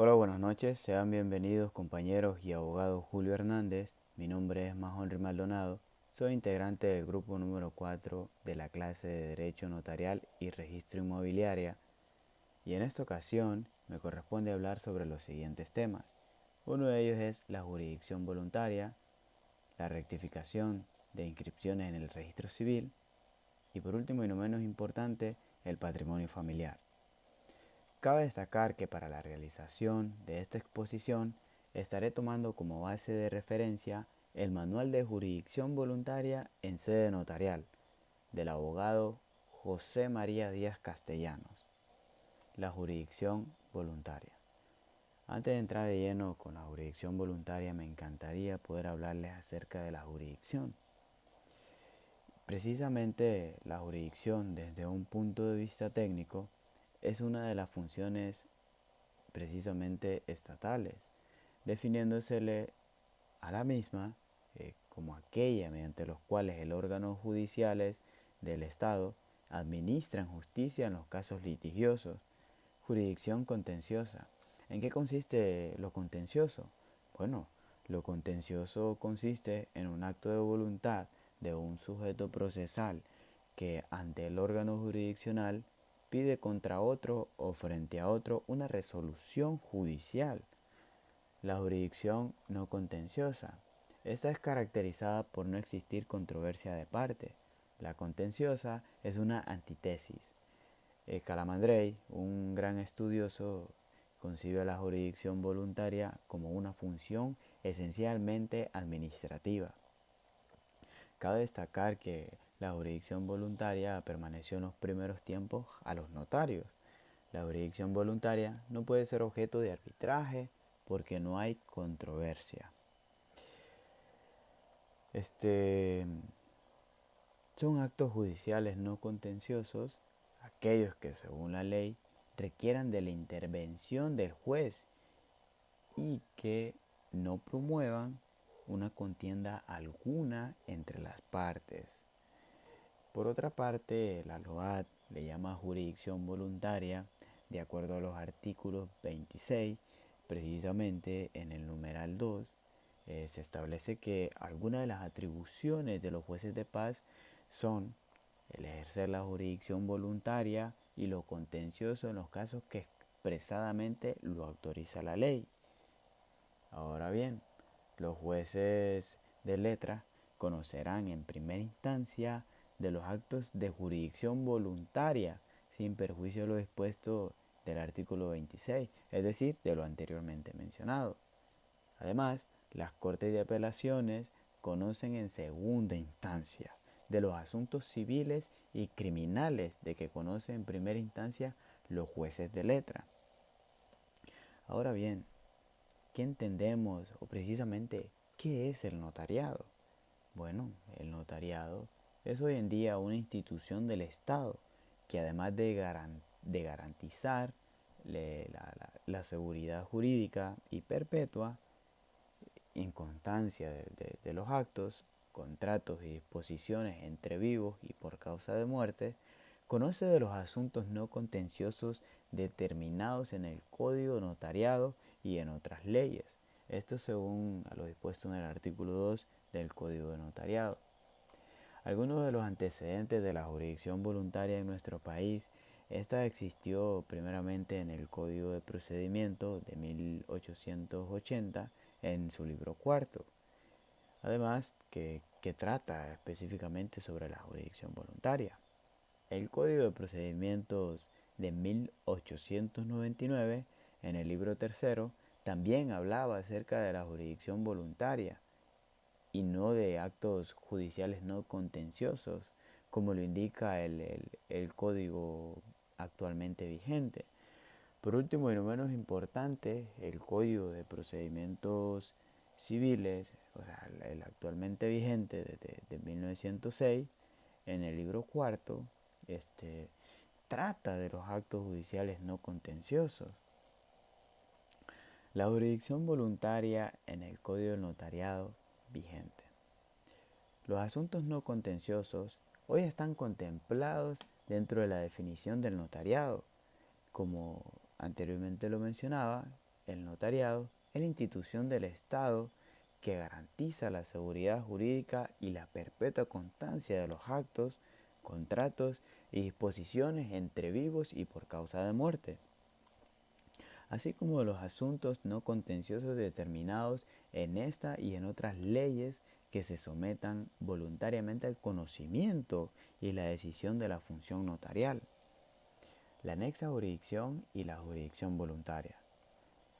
Hola, buenas noches, sean bienvenidos compañeros y abogado Julio Hernández. Mi nombre es Mahonry Maldonado, soy integrante del grupo número 4 de la clase de Derecho Notarial y Registro Inmobiliaria y en esta ocasión me corresponde hablar sobre los siguientes temas. Uno de ellos es la jurisdicción voluntaria, la rectificación de inscripciones en el registro civil y por último y no menos importante, el patrimonio familiar. Cabe destacar que para la realización de esta exposición estaré tomando como base de referencia el Manual de Jurisdicción Voluntaria en Sede Notarial del abogado José María Díaz Castellanos. La jurisdicción voluntaria. Antes de entrar de lleno con la jurisdicción voluntaria, me encantaría poder hablarles acerca de la jurisdicción. Precisamente la jurisdicción desde un punto de vista técnico es una de las funciones precisamente estatales, definiéndosele a la misma como aquella mediante los cuales el órgano judiciales del Estado administran justicia en los casos litigiosos. Jurisdicción contenciosa. ¿En qué consiste lo contencioso? Bueno, lo contencioso consiste en un acto de voluntad de un sujeto procesal que ante el órgano jurisdiccional pide contra otro o frente a otro una resolución judicial. La jurisdicción no contenciosa. Esta es caracterizada por no existir controversia de parte. La contenciosa es una antítesis. Calamandrei, un gran estudioso, concibe la jurisdicción voluntaria como una función esencialmente administrativa. Cabe destacar que la jurisdicción voluntaria permaneció en los primeros tiempos a los notarios. La jurisdicción voluntaria no puede ser objeto de arbitraje porque no hay controversia. Son actos judiciales no contenciosos aquellos que según la ley requieran de la intervención del juez y que no promuevan una contienda alguna entre las partes. Por otra parte, la LOAD le llama jurisdicción voluntaria de acuerdo a los artículos 26, precisamente en el numeral 2, se establece que algunas de las atribuciones de los jueces de paz son el ejercer la jurisdicción voluntaria y lo contencioso en los casos que expresadamente lo autoriza la ley. Ahora bien, los jueces de letra conocerán en primera instancia de los actos de jurisdicción voluntaria sin perjuicio de lo dispuesto del artículo 26, es decir, de lo anteriormente mencionado. Además, las Cortes de Apelaciones conocen en segunda instancia de los asuntos civiles y criminales de que conocen en primera instancia los jueces de letra. Ahora bien, ¿qué entendemos o precisamente qué es el notariado? Bueno, el notariado es hoy en día una institución del Estado que además de garantizar la seguridad jurídica y perpetua en constancia de los actos, contratos y disposiciones entre vivos y por causa de muerte, conoce de los asuntos no contenciosos determinados en el Código Notariado y en otras leyes. Esto según a lo dispuesto en el artículo 2 del Código de Notariado. Algunos de los antecedentes de la jurisdicción voluntaria en nuestro país, esta existió primeramente en el Código de Procedimiento de 1880 en su libro cuarto. Además, que trata específicamente sobre la jurisdicción voluntaria. El Código de Procedimientos de 1899, en el libro tercero, también hablaba acerca de la jurisdicción voluntaria y no de actos judiciales no contenciosos, como lo indica el código actualmente vigente. Por último y no menos importante, el Código de Procedimientos Civiles, o sea, el actualmente vigente de 1906, en el libro cuarto, trata de los actos judiciales no contenciosos. La jurisdicción voluntaria en el Código del Notariado vigente. Los asuntos no contenciosos hoy están contemplados dentro de la definición del notariado, como anteriormente lo mencionaba, el notariado es la institución del Estado que garantiza la seguridad jurídica y la perpetua constancia de los actos, contratos y disposiciones entre vivos y por causa de muerte, así como de los asuntos no contenciosos determinados en esta y en otras leyes que se sometan voluntariamente al conocimiento y la decisión de la función notarial. La anexa jurisdicción y la jurisdicción voluntaria.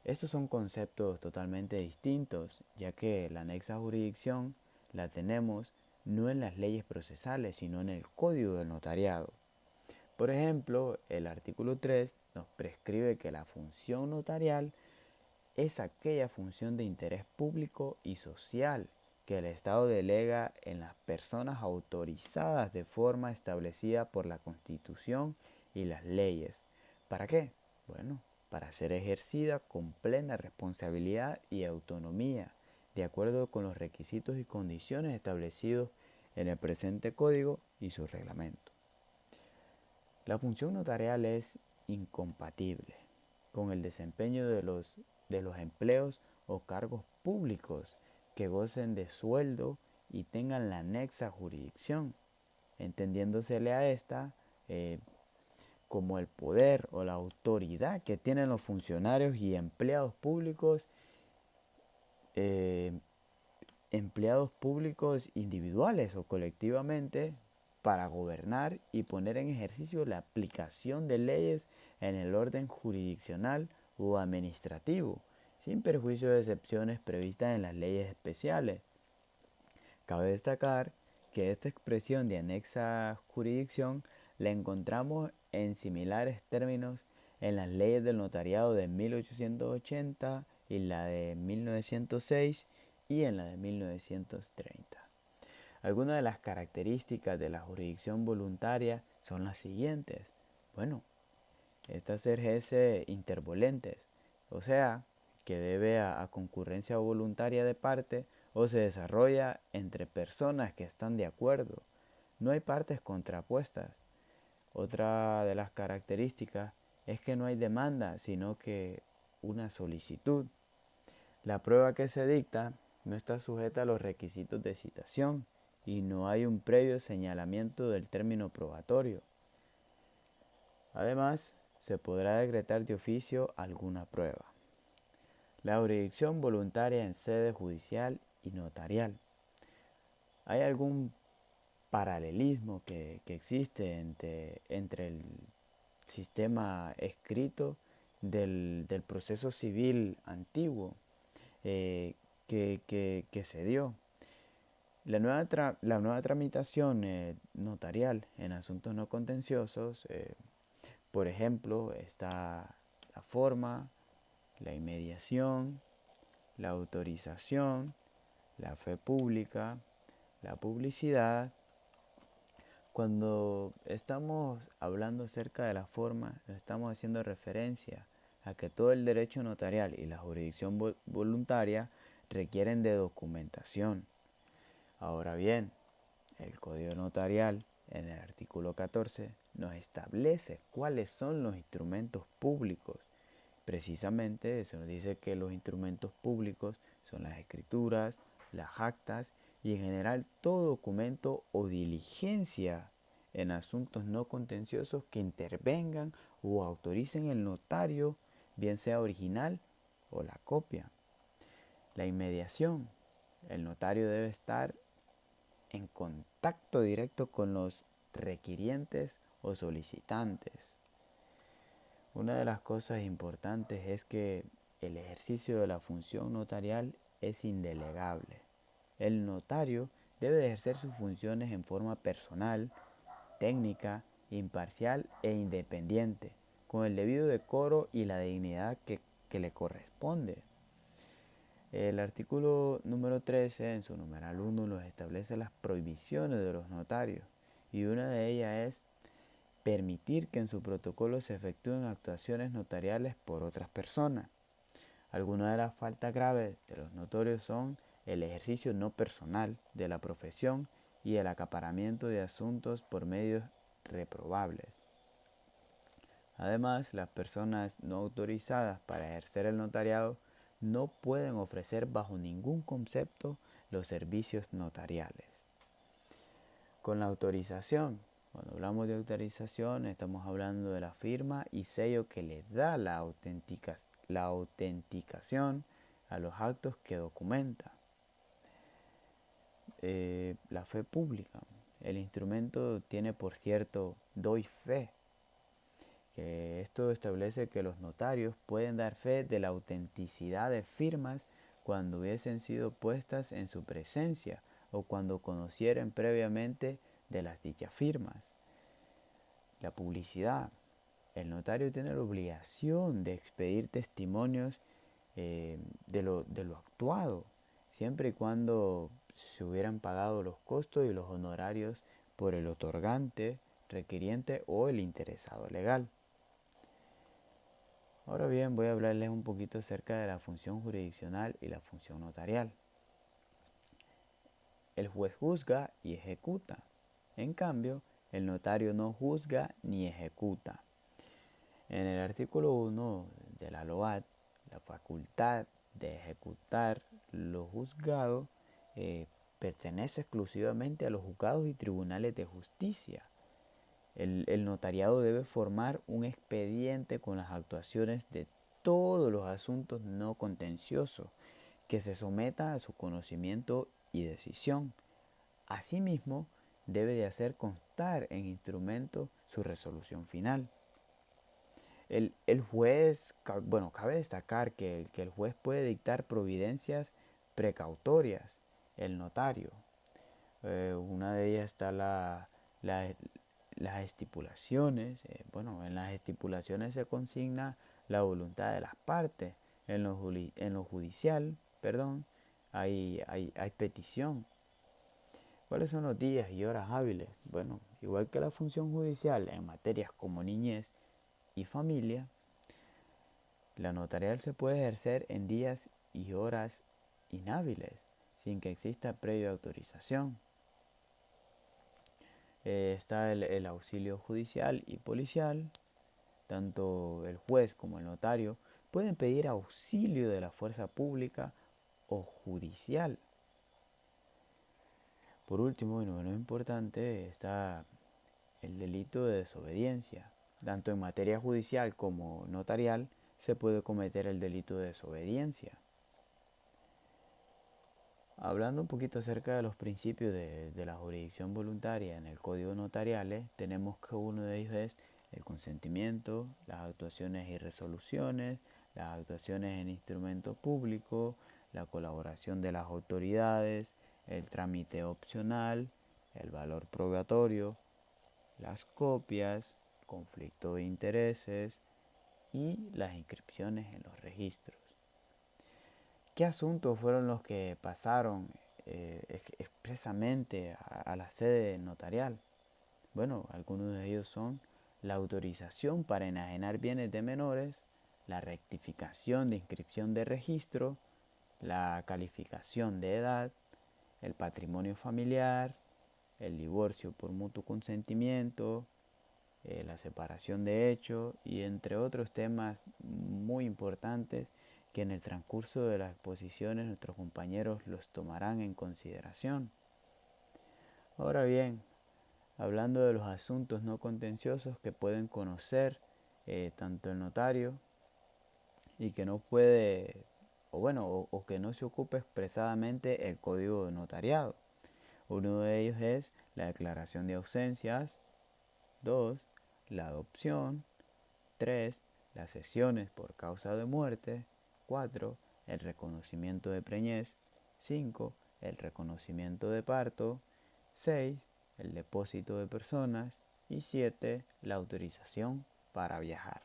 Estos son conceptos totalmente distintos, ya que la anexa jurisdicción la tenemos no en las leyes procesales, sino en el Código del Notariado. Por ejemplo, el artículo 3 nos prescribe que la función notarial es aquella función de interés público y social que el Estado delega en las personas autorizadas de forma establecida por la Constitución y las leyes. ¿Para qué? Bueno, para ser ejercida con plena responsabilidad y autonomía, de acuerdo con los requisitos y condiciones establecidos en el presente código y su reglamento. La función notarial es incompatible con el desempeño de los empleos o cargos públicos que gocen de sueldo y tengan la anexa jurisdicción, entendiéndosele a esta como el poder o la autoridad que tienen los funcionarios y eh, empleados públicos individuales o colectivamente para gobernar y poner en ejercicio la aplicación de leyes en el orden jurisdiccional o administrativo, sin perjuicio de excepciones previstas en las leyes especiales. Cabe destacar que esta expresión de anexa jurisdicción la encontramos en similares términos en las leyes del notariado de 1880 y la de 1906 y en la de 1930. Algunas de las características de la jurisdicción voluntaria son las siguientes. Bueno, esta se ejerce intervolentes, o sea, que debe a concurrencia voluntaria de parte o se desarrolla entre personas que están de acuerdo. No hay partes contrapuestas. Otra de las características es que no hay demanda, sino que una solicitud. La prueba que se dicta no está sujeta a los requisitos de citación y no hay un previo señalamiento del término probatorio. Además, se podrá decretar de oficio alguna prueba. La jurisdicción voluntaria en sede judicial y notarial. ¿Hay algún paralelismo que existe entre el sistema escrito del proceso civil antiguo que se dio? La nueva tramitación notarial en asuntos no contenciosos, por ejemplo, está la forma, la inmediación, la autorización, la fe pública, la publicidad. Cuando estamos hablando acerca de la forma, nos estamos haciendo referencia a que todo el derecho notarial y la jurisdicción voluntaria requieren de documentación. Ahora bien, el Código Notarial, en el artículo 14, nos establece cuáles son los instrumentos públicos. Precisamente se nos dice que los instrumentos públicos son las escrituras, las actas y en general todo documento o diligencia en asuntos no contenciosos que intervengan o autoricen el notario, bien sea original o la copia. La inmediación. El notario debe estar en contacto directo con los requirientes o solicitantes. Una de las cosas importantes es que el ejercicio de la función notarial es indelegable. El notario debe ejercer sus funciones en forma personal, técnica, imparcial e independiente, con el debido decoro y la dignidad que le corresponde. El artículo número 13, en su numeral 1, nos establece las prohibiciones de los notarios y una de ellas es permitir que en su protocolo se efectúen actuaciones notariales por otras personas. Algunas de las faltas graves de los notarios son el ejercicio no personal de la profesión y el acaparamiento de asuntos por medios reprobables. Además, las personas no autorizadas para ejercer el notariado no pueden ofrecer bajo ningún concepto los servicios notariales. Con la autorización, cuando hablamos de autorización, estamos hablando de la firma y sello que le da la autenticación a los actos que documenta. La fe pública. El instrumento tiene, por cierto, doy fe, que esto establece que los notarios pueden dar fe de la autenticidad de firmas cuando hubiesen sido puestas en su presencia o cuando conocieren previamente de las dichas firmas. La publicidad. El notario tiene la obligación de expedir testimonios de lo actuado, siempre y cuando se hubieran pagado los costos y los honorarios por el otorgante, requiriente o el interesado legal. Ahora bien, voy a hablarles un poquito acerca de la función jurisdiccional y la función notarial. El juez juzga y ejecuta. En cambio, el notario no juzga ni ejecuta. En el artículo 1 de la LOAT, la facultad de ejecutar lo juzgado pertenece exclusivamente a los juzgados y tribunales de justicia. El notariado debe formar un expediente con las actuaciones de todos los asuntos no contenciosos que se someta a su conocimiento y decisión. Asimismo, debe de hacer constar en instrumento su resolución final. El juez, bueno, cabe destacar que el juez puede dictar providencias precautorias, el notario. Una de ellas está las estipulaciones. Bueno, en las estipulaciones se consigna la voluntad de las partes. En lo judicial, perdón, hay petición. ¿Cuáles son los días y horas hábiles? Bueno, igual que la función judicial en materias como niñez y familia, la notarial se puede ejercer en días y horas inhábiles, sin que exista previa autorización. Está el auxilio judicial y policial. Tanto el juez como el notario pueden pedir auxilio de la fuerza pública o judicial. Por último, y no menos importante, está el delito de desobediencia. Tanto en materia judicial como notarial se puede cometer el delito de desobediencia. Hablando un poquito acerca de los principios de la jurisdicción voluntaria en el Código Notarial, tenemos que uno de ellos es el consentimiento, las actuaciones y resoluciones, las actuaciones en instrumento público, la colaboración de las autoridades, el trámite opcional, el valor probatorio, las copias, conflicto de intereses y las inscripciones en los registros. ¿Qué asuntos fueron los que pasaron expresamente a la sede notarial? Bueno, algunos de ellos son la autorización para enajenar bienes de menores, la rectificación de inscripción de registro, la calificación de edad, el patrimonio familiar, el divorcio por mutuo consentimiento, la separación de hechos y entre otros temas muy importantes que en el transcurso de las exposiciones nuestros compañeros los tomarán en consideración. Ahora bien, hablando de los asuntos no contenciosos que pueden conocer tanto el notario y que no puede, o que no se ocupe expresadamente el código de notariado. Uno de ellos es la declaración de ausencias, 2, la adopción, 3, las cesiones por causa de muerte, 4, el reconocimiento de preñez, 5, el reconocimiento de parto, 6, el depósito de personas y 7, la autorización para viajar.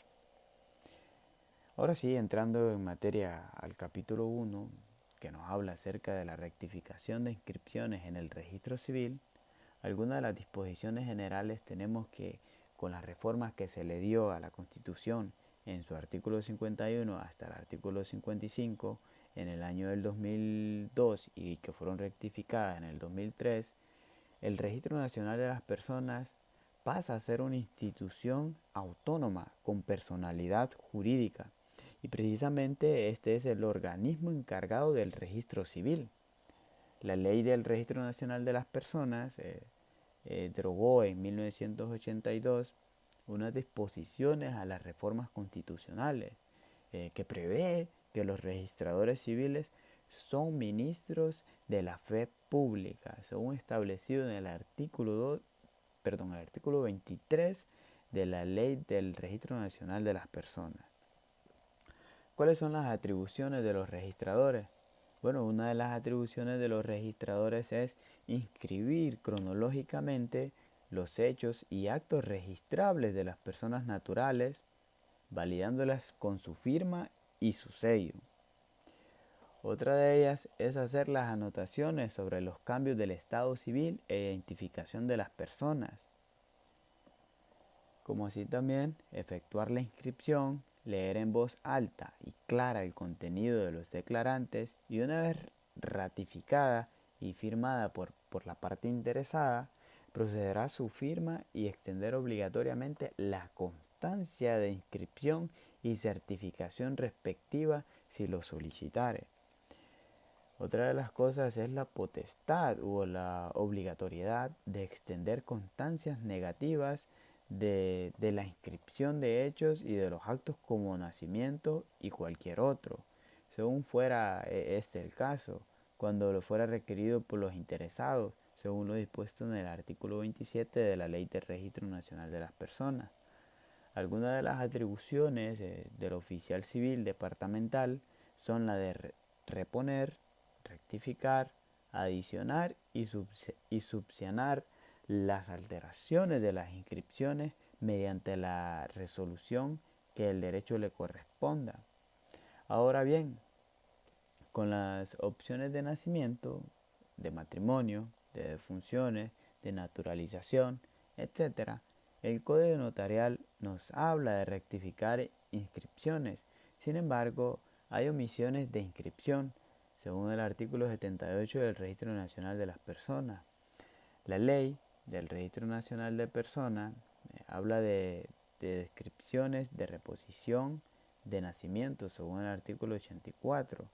Ahora sí, entrando en materia al capítulo 1, que nos habla acerca de la rectificación de inscripciones en el registro civil, algunas de las disposiciones generales tenemos que con las reformas que se le dio a la Constitución en su artículo 51 hasta el artículo 55 en el año del 2002 y que fueron rectificadas en el 2003, el Registro Nacional de las Personas pasa a ser una institución autónoma con personalidad jurídica. Y precisamente este es el organismo encargado del registro civil. La ley del Registro Nacional de las Personas derogó en 1982 unas disposiciones a las reformas constitucionales que prevé que los registradores civiles son ministros de la fe pública, según establecido en el el artículo 23 de la Ley del Registro Nacional de las Personas. ¿Cuáles son las atribuciones de los registradores? Bueno, una de las atribuciones de los registradores es inscribir cronológicamente los hechos y actos registrables de las personas naturales, validándolas con su firma y su sello. Otra de ellas es hacer las anotaciones sobre los cambios del estado civil e identificación de las personas, como así también efectuar la inscripción, leer en voz alta y clara el contenido de los declarantes y una vez ratificada y firmada por la parte interesada, procederá a su firma y extender obligatoriamente la constancia de inscripción y certificación respectiva si lo solicitare. Otra de las cosas es la potestad o la obligatoriedad de extender constancias negativas de la inscripción de hechos y de los actos como nacimiento y cualquier otro, según fuera este el caso, cuando lo fuera requerido por los interesados, según lo dispuesto en el artículo 27 de la Ley del Registro Nacional de las Personas. Algunas de las atribuciones del oficial civil departamental son la de reponer, rectificar, adicionar y subsanar las alteraciones de las inscripciones mediante la resolución que el derecho le corresponda. Ahora bien, con las opciones de nacimiento, de matrimonio, de defunciones, de naturalización, etc., el Código Notarial nos habla de rectificar inscripciones. Sin embargo, hay omisiones de inscripción, según el artículo 78 del Registro Nacional de las Personas. La ley del Registro Nacional de Personas habla de descripciones de reposición de nacimiento, según el artículo 84.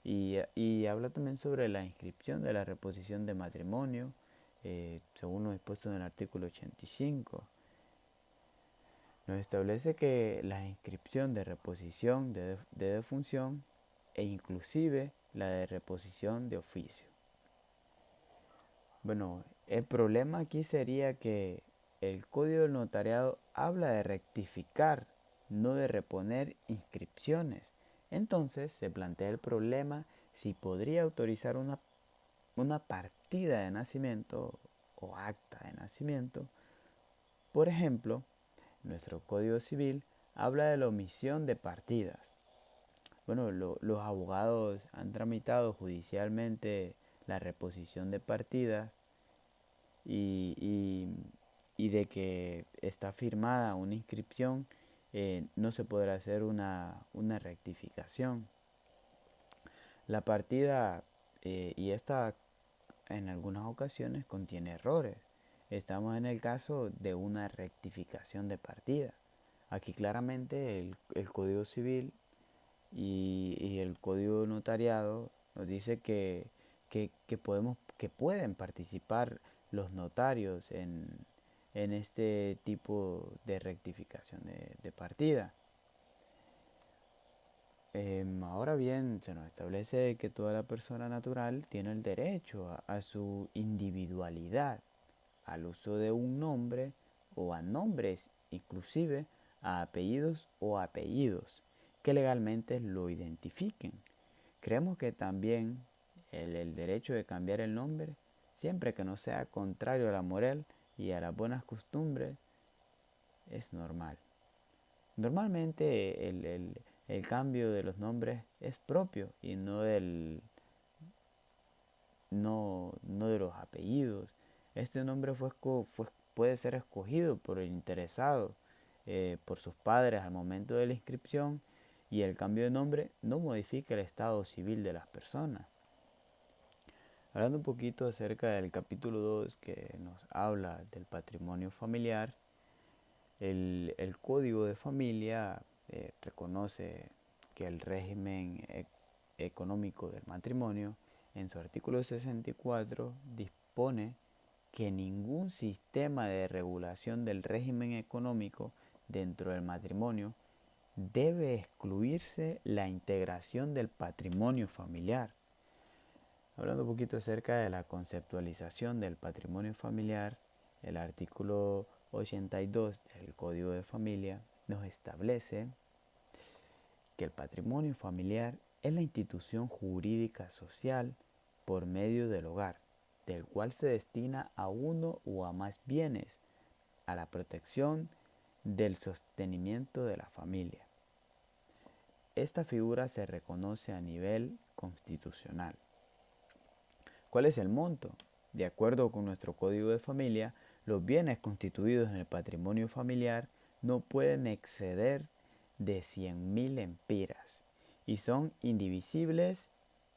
Y habla también sobre la inscripción de la reposición de matrimonio, según lo dispuesto en el artículo 85. Nos establece que la inscripción de reposición de defunción e inclusive la de reposición de oficio. Bueno, el problema aquí sería que el Código del Notariado habla de rectificar, no de reponer inscripciones. Entonces se plantea el problema si podría autorizar una partida de nacimiento o acta de nacimiento. Por ejemplo, nuestro Código Civil habla de la omisión de partidas. Bueno, los abogados han tramitado judicialmente la reposición de partidas y de que está firmada una inscripción, no se podrá hacer una rectificación. La partida, y esta en algunas ocasiones contiene errores. Estamos en el caso de una rectificación de partida. Aquí claramente el Código Civil y el Código Notariado nos dice que pueden participar los notarios en este tipo de rectificación de partida. Ahora bien, se nos establece que toda la persona natural tiene el derecho a su individualidad, al uso de un nombre o a nombres, inclusive a apellidos o apellidos que legalmente lo identifiquen. Creemos que también el derecho de cambiar el nombre, siempre que no sea contrario a la moral y a las buenas costumbres, es normal. Normalmente el cambio de los nombres es propio y no de los apellidos. Este nombre puede ser escogido por el interesado, por sus padres al momento de la inscripción, y el cambio de nombre no modifica el estado civil de las personas. Hablando un poquito acerca del capítulo 2 que nos habla del patrimonio familiar, el Código de Familia reconoce que el régimen económico del matrimonio, en su artículo 64, dispone que ningún sistema de regulación del régimen económico dentro del matrimonio debe excluirse la integración del patrimonio familiar. Hablando un poquito acerca de la conceptualización del patrimonio familiar, el artículo 82 del Código de Familia nos establece que el patrimonio familiar es la institución jurídica social por medio del hogar, del cual se destina a uno o a más bienes, a la protección del sostenimiento de la familia. Esta figura se reconoce a nivel constitucional. ¿Cuál es el monto? De acuerdo con nuestro Código de Familia, los bienes constituidos en el patrimonio familiar no pueden exceder de 100.000 empiras y son indivisibles,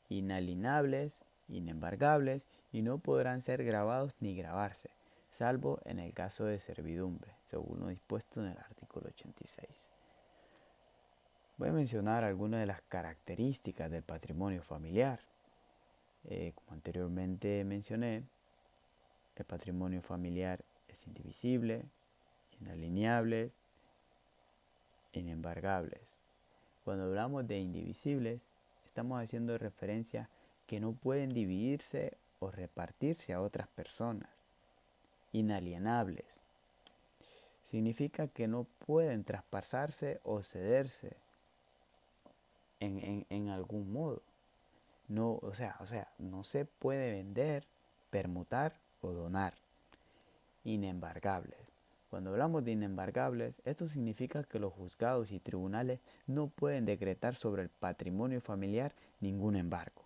inalienables, inembargables y no podrán ser grabados ni grabarse, salvo en el caso de servidumbre, según lo dispuesto en el artículo 86. Voy a mencionar algunas de las características del patrimonio familiar. Como anteriormente mencioné, el patrimonio familiar es indivisible, inalienable, inembargables. Cuando hablamos de indivisibles, estamos haciendo referencia que no pueden dividirse o repartirse a otras personas. Inalienables significa que no pueden traspasarse o cederse en algún modo. No, o sea, no se puede vender, permutar o donar. Inembargables. Cuando hablamos de inembargables, esto significa que los juzgados y tribunales no pueden decretar sobre el patrimonio familiar ningún embargo.